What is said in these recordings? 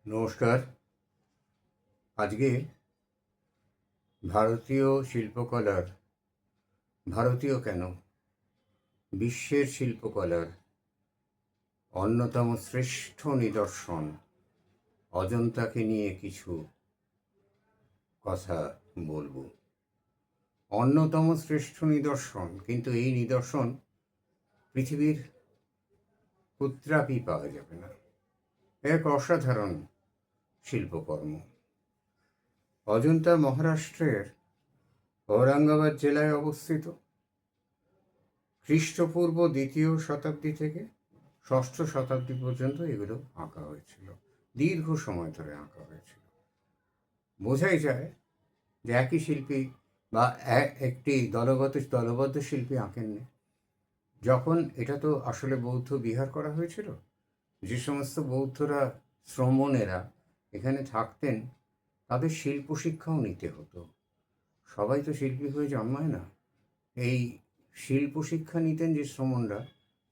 নমস্কার। আজকে ভারতীয় শিল্পকলার, ভারতীয় কেন, বিশ্বের শিল্পকলার অন্যতম শ্রেষ্ঠ নিদর্শন অজন্তাকে নিয়ে কিছু কথা বলবো। অন্যতম শ্রেষ্ঠ নিদর্শন, কিন্তু এই নিদর্শন পৃথিবীর কোথাও পাওয়া যাবে না। এক অসাধারণ শিল্পকর্ম। অজন্তা মহারাষ্ট্রের ঔরঙ্গাবাদ জেলায় অবস্থিত। খ্রিস্টপূর্ব 2য় শতাব্দী থেকে 6ষ্ঠ শতাব্দী পর্যন্ত এগুলো আঁকা হয়েছিল। দীর্ঘ সময় ধরে আঁকা হয়েছিল। বোঝাই যায় যে একই শিল্পী বা একটি দলবদ্ধ শিল্পী আঁকেননি। যখন এটা তো আসলে বৌদ্ধ বিহার করা হয়েছিল, যে সমস্ত বৌদ্ধরা শ্রমণেরা এখানে থাকতেন তাদের শিল্প শিক্ষাও নিতে হতো। সবাই তো শিল্পী হয়ে জন্মায় না। এই শিল্প শিক্ষা নিতেন যে শ্রমণরা,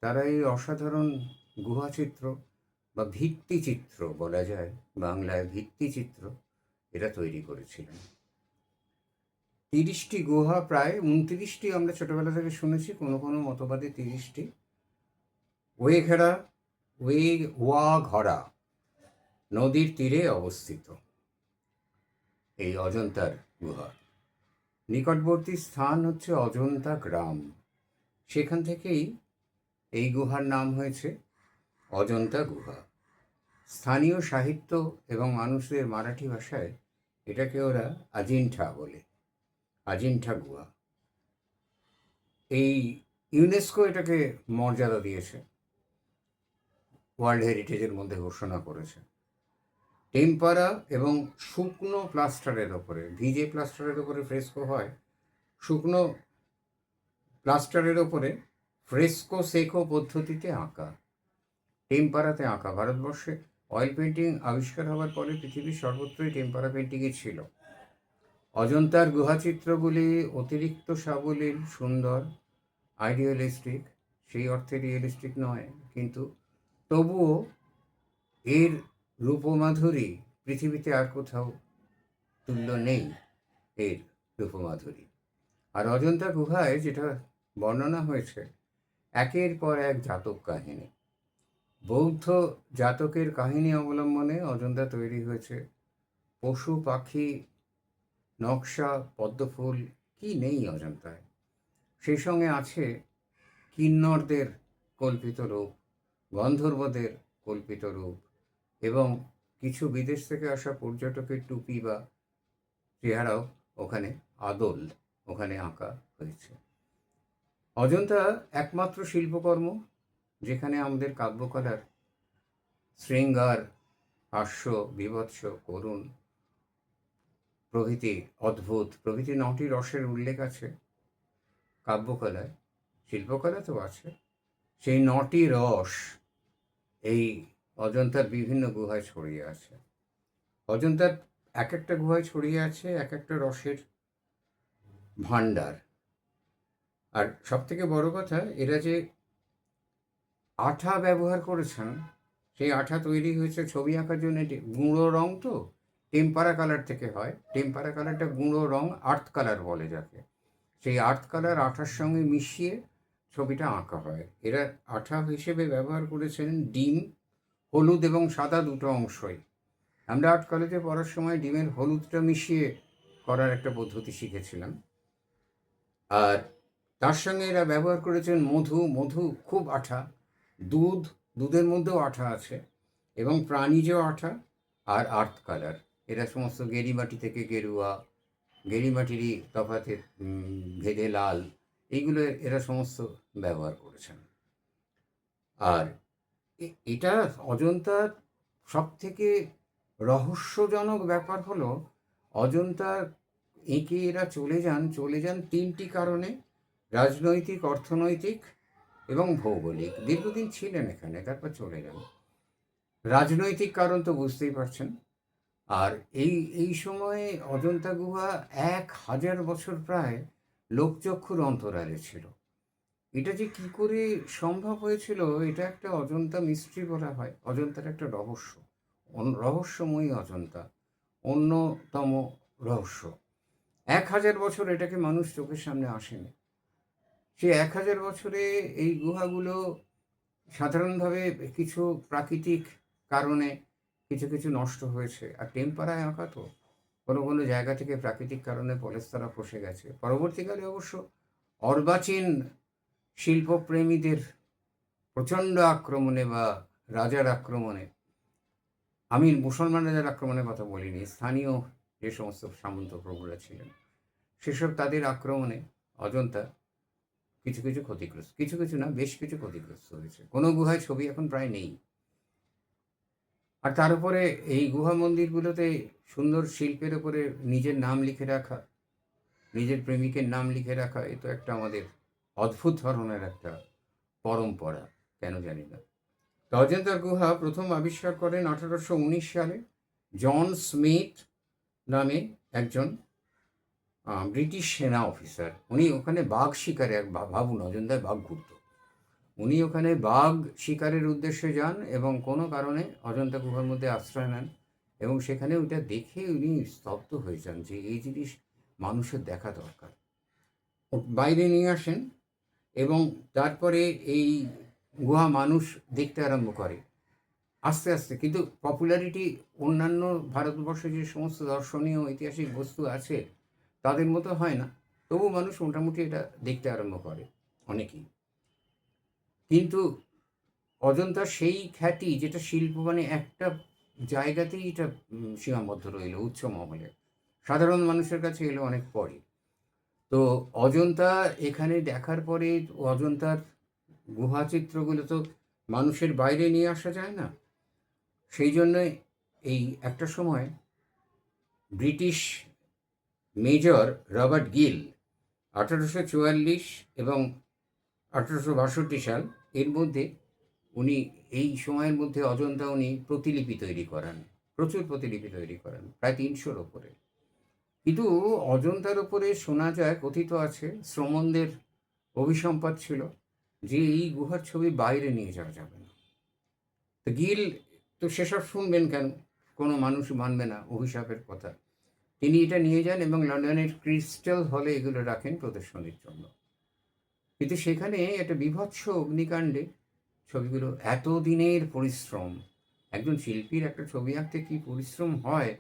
তারা এই অসাধারণ গুহাচিত্র বা ভিত্তিচিত্র বলা যায়, বাংলায় ভিত্তিচিত্র, এটা তৈরি করেছিলেন। 30টি গুহা, প্রায় 29টি আমরা ছোটবেলা থেকে শুনেছি, কোনো কোনো মতবাদে 30টি। ওয়া ঘরা নদীর তীরে অবস্থিত এই অজন্তার গুহা। নিকটবর্তী স্থান হচ্ছে অজন্তা গ্রাম। সেখান থেকেই এই গুহার নাম হয়েছে অজন্তা গুহা। স্থানীয় সাহিত্য এবং মানুষদের মারাঠি ভাষায় এটাকে ওরা আজিন্ঠা বলে, আজিন্ঠা গুহা। এই ইউনেস্কো এটাকে মর্যাদা দিয়েছে, ওয়ার্ল্ড হেরিটেজের মধ্যে ঘোষণা করেছে। টেম্পারা এবং শুকনো প্লাস্টারের ওপরে, ভিজে প্লাস্টারের ওপরে ফ্রেস্কো হয়, শুকনো প্লাস্টারের ওপরে ফ্রেস্কো সেকো পদ্ধতিতে আঁকা, টেম্পারাতে আঁকা। ভারতবর্ষে অয়েল পেন্টিং আবিষ্কার হওয়ার পরে পৃথিবীর সর্বত্রই টেম্পারা পেন্টিংই ছিল। অজন্তার গুহাচিত্রগুলি অতিরিক্ত সাবলীল, সুন্দর, আইডিয়ালিস্টিক, সেই অর্থে রিয়েলিস্টিক নয়, কিন্তু তবুও এর রূপমাধুরী পৃথিবীতে আর কোথাও তুল্য নেই এর রূপমাধুরী। আর অজন্তা গুহায় যেটা বর্ণনা হয়েছে, একের পর এক জাতক কাহিনী, বৌদ্ধ জাতকের কাহিনী অবলম্বনে অজন্তা তৈরি হয়েছে। পশু পাখি, নকশা, পদ্মফুল, কি নেই অজন্তায়। সেই সঙ্গে আছে কিন্নরদের কল্পিত রূপ, গন্ধর্বদের কল্পিত রূপ, এবং কিছু বিদেশ থেকে আসা পর্যটকের টুপি বা চেহারাও ওখানে আদল ওখানে আঁকা হয়েছে। অজন্তা একমাত্র শিল্পকর্ম যেখানে আমাদের কাব্যকলার শৃঙ্গার, হাস্য, বীভৎস, করুণ প্রভৃতি, অদ্ভুত প্রভৃতি 9টি রসের উল্লেখ আছে কাব্যকলায়। শিল্পকলা তো আছে। সেই 9টি রস এই অজন্তার বিভিন্ন গুহায় ছড়িয়ে আছে। অজন্তার এক একটা গুহায় ছড়িয়ে আছে এক একটা রসের ভাণ্ডার। আর সবথেকে বড় কথা, এরা যে আঠা ব্যবহার করেছেন, সেই আঠা তৈরি হয়েছে ছবি আঁকার জন্য। গুঁড়ো রং তো টেম্পারা কালার থেকে হয়। টেম্পারা কালারটা গুঁড়ো রং, আর্থ কালার বলে যাকে। সেই আর্থ কালার আঠার সঙ্গে মিশিয়ে ছবিটা আঁকা হয়। এরা আঠা হিসেবে ব্যবহার করেছেন ডিম, হলুদ এবং সাদা দুটো অংশই। আমরা আর্ট কলেজে পড়ার সময় ডিমের হলুদটা মিশিয়ে করার একটা পদ্ধতি শিখেছিলাম। আর তার সঙ্গে এরা ব্যবহার করেছেন মধু, মধু খুব আঠা, দুধ, দুধের মধ্যেও আঠা আছে, এবং প্রাণীজ আঠা, আর আর্থ কালার। এরা সমস্ত গেরিমাটি থেকে গেরুয়া, গেরিমাটিরই তফাতে ভেদে লাল, এইগুলো এরা সমস্ত ব্যবহার করেছেন। আর এটা অজন্তার সবথেকে রহস্যজনক ব্যাপার হলো, অজন্তা এঁকে এরা চলে যান 3টি কারণে: রাজনৈতিক, অর্থনৈতিক এবং ভৌগোলিক। দীর্ঘদিন ছিলেন এখানে, তারপর চলে যান। রাজনৈতিক কারণ তো বুঝতেই পারছেন। আর এই সময়ে অজন্তা গুহা 1000 বছর প্রায় লোকচক্ষুর অন্তরালে ছিল। এটা যে কি করে সম্ভব হয়েছিল, এটা একটা অজন্তা মিস্ট্রি বলা হয়, অজন্তার একটা রহস্য। রহস্যময়ী অজন্তা অন্যতম রহস্য। 1000 বছর এটাকে মানুষ চোখের সামনে আসেনি। সে 1000 বছরে এই গুহাগুলো সাধারণভাবে কিছু প্রাকৃতিক কারণে কিছু কিছু নষ্ট হয়েছে। আর টেম্পারায় আঁকা তো কোনো কোনো জায়গা থেকে প্রাকৃতিক কারণে পলেস্তারা ফসে গেছে। পরবর্তীকালে অবশ্য অর্বাচীন শিল্পপ্রেমীদের প্রচণ্ড আক্রমণে বা রাজার আক্রমণে, আমি মুসলমান রাজার আক্রমণের কথা বলিনি, স্থানীয় যে সমস্ত সামন্ত প্রভুরা ছিলেন সেসব তাদের আক্রমণে অজন্তা কিছু কিছু ক্ষতিগ্রস্ত, কিছু কিছু না বেশ কিছু ক্ষতিগ্রস্ত হয়েছে। কোনো গুহায় ছবি এখন প্রায় নেই। আর তার উপরে এই গুহা মন্দিরগুলোতে সুন্দর শিল্পের উপরে নিজের নাম লিখে রাখা, নিজের প্রেমিকের নাম লিখে রাখা, এ তো একটা আমাদের অদ্ভুত ধরনের একটা পরম্পরা, কেন জানি না। তো অজন্তার গুহা প্রথম আবিষ্কার করেন 1819 সালে জন স্মিথ নামে একজন ব্রিটিশ সেনা অফিসার। উনি ওখানে বাঘ শিকারে, ভাবুন অজন্তায় বাঘ ঘুরত, উনি ওখানে বাঘ শিকারের উদ্দেশ্যে যান এবং কোনো কারণে অজন্তা গুহার মধ্যে আশ্রয় নেন এবং সেখানে ওইটা দেখে উনি স্তব্ধ হয়ে যান যে এই জিনিস মানুষের দেখা দরকার। বাইরে নিয়ে আসেন এবং তারপরে এই গুহা মানুষ দেখতে আরম্ভ করে আস্তে আস্তে। কিন্তু পপুলারিটি অন্যান্য ভারতবর্ষে যে সমস্ত দর্শনীয় ঐতিহাসিক বস্তু আছে তাদের মতো হয় না, তবু মানুষ মোটামুটি এটা দেখতে আরম্ভ করে অনেকেই। কিন্তু অজন্তার সেই খ্যাতি, যেটা শিল্প মানে একটা জায়গাতেই এটা সীমাবদ্ধ রইল, উচ্চ মহলে, সাধারণ মানুষের কাছে এলো অনেক পরে। তো অজন্তা এখানে দেখার পরে অজন্তার গুহা চিত্রগুলো তো মানুষের বাইরে নিয়ে আসা যায় না, সেই জন্য এই একটা সময় ব্রিটিশ মেজর রবার্ট গিল 1844 এবং 1862 সাল এর মধ্যে উনি এই সময়ের মধ্যে অজন্তা উনি প্রতিলিপি তৈরি করেন, প্রচুর প্রতিলিপি তৈরি করেন, প্রায় 300-র ওপরে। কিন্তু অজন্তার ওপরে শোনা যায়, কথিত আছে, শ্রমণদের অভিসম্পাদ ছিল যে এই গুহার ছবি বাইরে নিয়ে যাওয়া যাবে না। তো গিল তো সেসব শুনবেন কেন, কোনো মানুষ মানবে না অভিশাপের কথা। তিনি এটা নিয়ে যান এবং লন্ডনের ক্রিস্টাল হলে এগুলো রাখেন প্রদর্শনীর জন্য। কিন্তু সেখানে একটা বীভৎস অগ্নিকাণ্ডে ছবিগুলো, এত দিনের পরিশ্রম, একজন শিল্পীর একটা ছবি আঁকতে কী পরিশ্রম হয়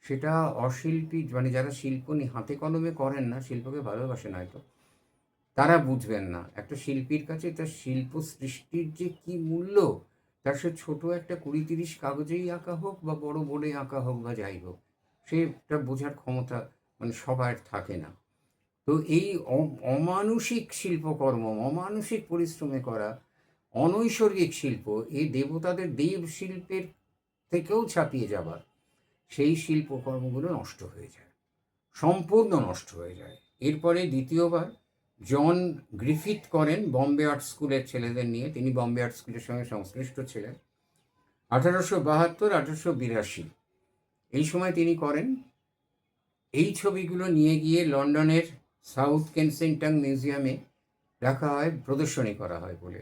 সেটা অশিল্পী, মানে যারা শিল্প হাতে কলমে করেন না, শিল্পকে ভালোবাসেন হয়তো, তারা বুঝবেন না। একটা শিল্পীর কাছে তার শিল্প সৃষ্টির যে কী মূল্য, তার সে ছোটো একটা 20-30 কাগজেই আঁকা হোক বা বড় বোর্ডে আঁকা হোক বা যাই হোক, সেটা বোঝার ক্ষমতা মানে সবার থাকে না। তো এই অমানুষিক শিল্পকর্ম, অমানুষিক পরিশ্রমে করা অনৈসর্গিক শিল্প, এই দেবতাদের দেব শিল্পের থেকেও ছাপিয়ে যাবার সেই শিল্পকর্মগুলো নষ্ট হয়ে যায়, সম্পূর্ণ নষ্ট হয়ে যায়। এরপরে দ্বিতীয়বার জন গ্রিফিথ করেন বম্বে আর্ট স্কুলের ছেলেদের নিয়ে, তিনি বম্বে আর্ট স্কুলের সঙ্গে সংশ্লিষ্ট ছিলেন। 1872-1882 এই সময় তিনি করেন। এই ছবিগুলো নিয়ে গিয়ে লন্ডনের সাউথ কেনসিংটন মিউজিয়ামে রাখা হয়, প্রদর্শনী করা হয় বলে।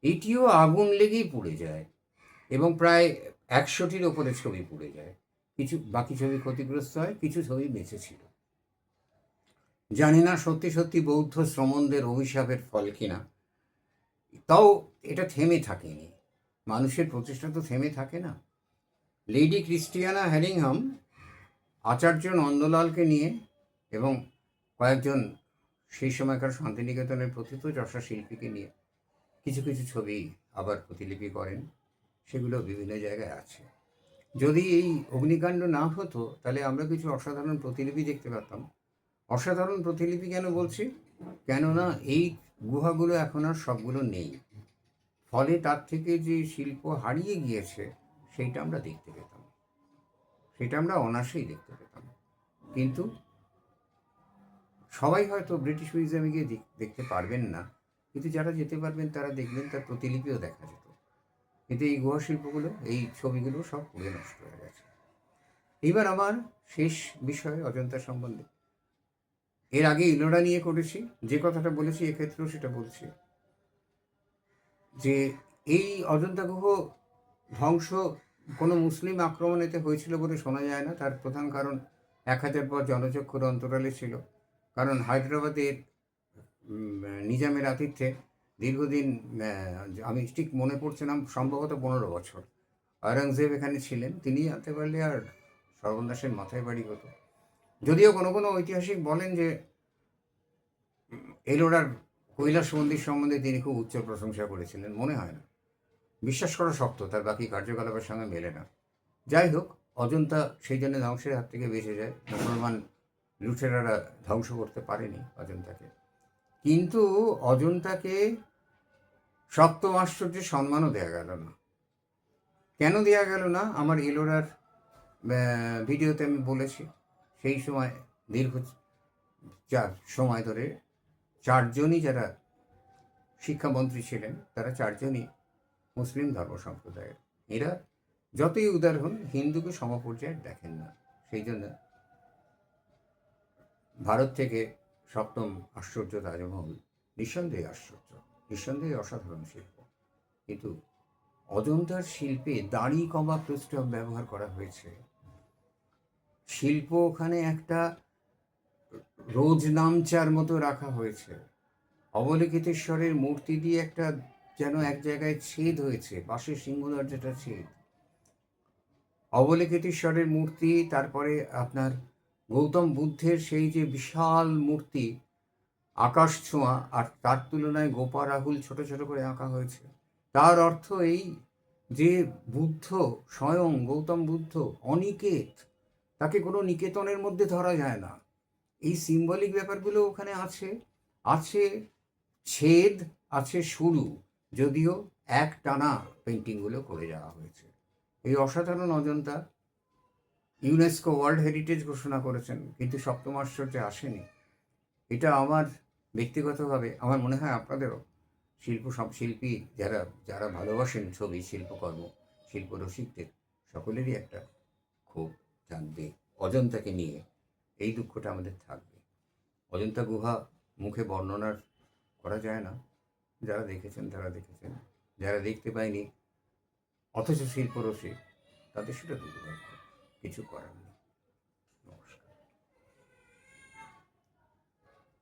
এটিও আগুন লেগেই পুড়ে যায় এবং প্রায় 100-টির ওপরে ছবি পুড়ে যায়। কিছু বাকি ছবি ক্ষতিগ্রস্ত হয়, কিছু ছবি বেঁচে ছিল। জানি না সত্যি সত্যি বৌদ্ধ শ্রমণদের অভিশাপের ফল কিনা। তাও এটা থেমে থাকেনি, মানুষের প্রচেষ্টা তো থেমে থাকে না। লেডি ক্রিস্টিয়ানা হ্যারিংহাম আচার্য নন্দলালকে নিয়ে এবং কয়েকজন সেই সময়কার শান্তিনিকেতনের প্রথিতযশা শিল্পীকে নিয়ে কিছু কিছু ছবি আবার প্রতিলিপি করেন, সেগুলো বিভিন্ন জায়গায় আছে। যদি এই অগ্নিকাণ্ড না হতো তাহলে আমরা কিছু অসাধারণ প্রতিলিপি দেখতে পেতাম। অসাধারণ প্রতিলিপি কেন বলছি, কেননা এই গুহাগুলো এখন আর সবগুলো নেই, ফলে তার থেকে যে শিল্প হারিয়ে গিয়েছে সেইটা আমরা দেখতে পেতাম, সেটা আমরা অনায়াসেই দেখতে পেতাম। কিন্তু সবাই হয়তো ব্রিটিশ মিউজিয়ামে গিয়ে দেখতে পারবেন না, কিন্তু যারা যেতে পারবেন তারা দেখবেন তার প্রতিলিপিও দেখা যেত। কিন্তু এই গুহা শিল্পগুলো, এই ছবিগুলো সব পুড়ে নষ্ট হয়ে গেছে। এইবার আমার শেষ বিষয় অজন্তা সম্বন্ধে। এর আগে ইলোরা নিয়ে করেছি, যে কথাটা বলেছি এক্ষেত্রেও সেটা বলছি যে এই অজন্তা গুহ ধ্বংস কোনো মুসলিম আক্রমণ এতে হয়েছিল বলে শোনা যায় না। তার প্রধান কারণ ১,০০০ পর জনচক্ষুর অন্তরালে ছিল। কারণ হায়দ্রাবাদের নিজামের আতিথ্যে দীর্ঘদিন, আমি ঠিক মনে পড়ছে না, সম্ভবত ১৫ বছর আওরঙ্গজেব এখানে ছিলেন। তিনি জানতে পারলে আর সর্বনাশের মাথায় বাড়ি হতো। যদিও কোনো কোনো ঐতিহাসিক বলেন যে এলোরার কৈলাস মন্দির সম্বন্ধে তিনি খুব উচ্চ প্রশংসা করেছিলেন, মনে হয় না। বিশ্বাস করা শক্ত, তার বাকি কার্যকলাপের সঙ্গে মেলে না। যাই হোক, অজন্তা সেই জন্য ধ্বংসের হাত থেকে বেঁচে যায়। মুসলমান লুটেরারা ধ্বংস করতে পারেনি অজন্তাকে। কিন্তু অজন্তাকে সপ্তম আশ্চর্যের সম্মানও দেওয়া গেল না। কেন দেওয়া গেল না? আমার এলোরার ভিডিওতে আমি বলেছি। সেই সময় দীর্ঘ সময় ধরে 4 জনই যারা শিক্ষামন্ত্রী ছিলেন, তারা 4 জনই মুসলিম ধর্ম সম্প্রদায়ের। এরা যতই উদার হন, হিন্দুকে সমপর্যায়ে দেখেন না। সেই জন্য ভারত থেকে সপ্তম আশ্চর্য তাজমহল নিঃসন্দেহে আশ্চর্য, নিঃসন্দেহে অসাধারণ শিল্প। কিন্তু অজন্তার শিল্পে দাড়ি কমা প্রস্তাব ব্যবহার করা হয়েছে। শিল্প ওখানে একটা রোজনামচার মতো রাখা হয়েছে। অবলোকিতেশ্বরের মূর্তি দিয়ে একটা যেন এক জায়গায় ছেদ হয়েছে, পাশে সিংহদরজাটা ছেদ। অবলোকিতেশ্বরের মূর্তি, তারপরে আপনার গৌতম বুদ্ধের সেই যে বিশাল মূর্তি, আকাশ ছোঁয়া, আর তার তুলনায় গোপা রাহুল ছোট ছোট করে আঁকা হয়েছে। তার অর্থ এই যে বুদ্ধ, স্বয়ং গৌতম বুদ্ধ অনিকেত, তাকে কোনো নিকেতনের মধ্যে ধরা যায় না। এই সিম্বলিক ব্যাপারগুলো ওখানে আছে। আছে ছেদ, আছে শুরু, যদিও এক টানা পেন্টিংগুলো করে যাওয়া হয়েছে। এই অসাধারণ অজন্তা ইউনেস্কো ওয়ার্ল্ড হেরিটেজ ঘোষণা করেছেন, কিন্তু সপ্তম আশ্চর্যে আসেনি। এটা আমার ব্যক্তিগতভাবে, আমার মনে হয় আপনাদেরও, শিল্পী যারা যারা ভালোবাসেন ছবি, শিল্পকর্ম, শিল্পরসিকদের সকলেরই একটা ক্ষোভ থাকবে অজন্তাকে নিয়ে। এই দুঃখটা আমাদের থাকবে। অজন্তা গুহা মুখে বর্ণনা করা যায় না। যারা দেখেছেন তারা দেখেছেন, যারা দেখতে পায়নি অথচ শিল্পরসিক, তাদের সেটা দুর্ভাগ্য, কিছু করার নেই।